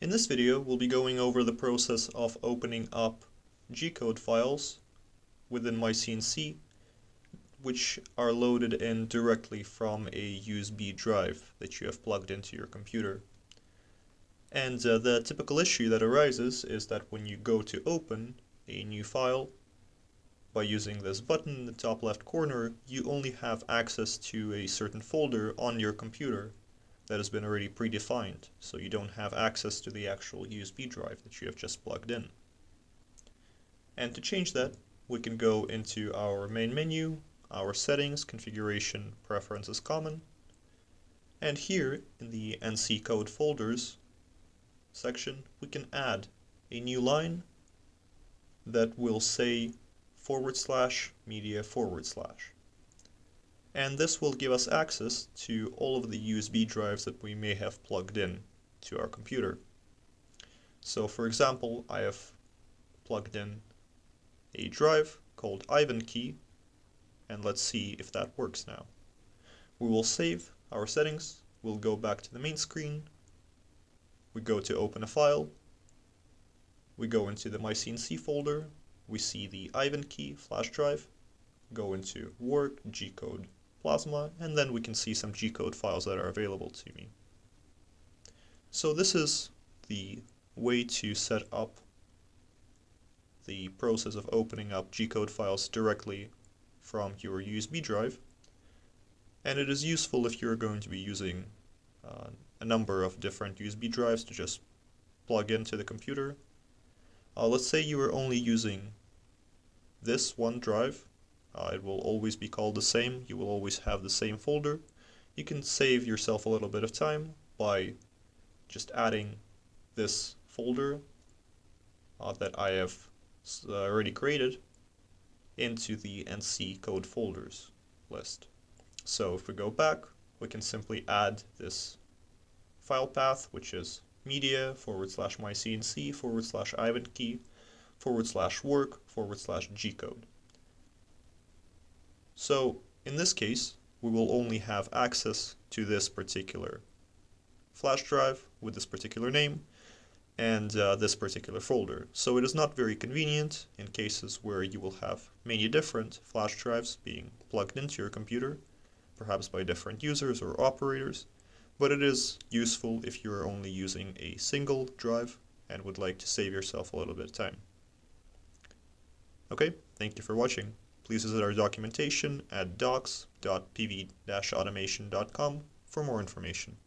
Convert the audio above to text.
In this video, we'll be going over the process of opening up G-code files within myCNC, which are loaded in directly from a USB drive that you have plugged into your computer. And the typical issue that arises is that when you go to open a new file, by using this button in the top left corner, you only have access to a certain folder on your computer that has been already predefined, so you don't have access to the actual USB drive that you have just plugged in. And to change that, we can go into our main menu, our settings, configuration, preferences common, and here in the NC code folders section, we can add a new line that will say /media/. And this will give us access to all of the USB drives that we may have plugged in to our computer. So for example, I have plugged in a drive called myCNC, and let's see if that works now. We will save our settings, we'll go back to the main screen, we go to open a file, we go into the myCNC folder, we see the myCNC flash drive, go into work, G-code, plasma, and then we can see some G-code files that are available to me. So this is the way to set up the process of opening up G-code files directly from your USB drive, and it is useful if you're going to be using a number of different USB drives to just plug into the computer. Let's say you are only using this one drive. It will always be called the same, you will always have the same folder. You can save yourself a little bit of time by just adding this folder that I have already created into the NC code folders list. So if we go back, we can simply add this file path, which is media /myCNC /myCNC /work /G-code. So in this case, we will only have access to this particular flash drive with this particular name and this particular folder. So it is not very convenient in cases where you will have many different flash drives being plugged into your computer, perhaps by different users or operators, but it is useful if you are only using a single drive and would like to save yourself a little bit of time. Okay, thank you for watching. Please visit our documentation at docs.pv-automation.com for more information.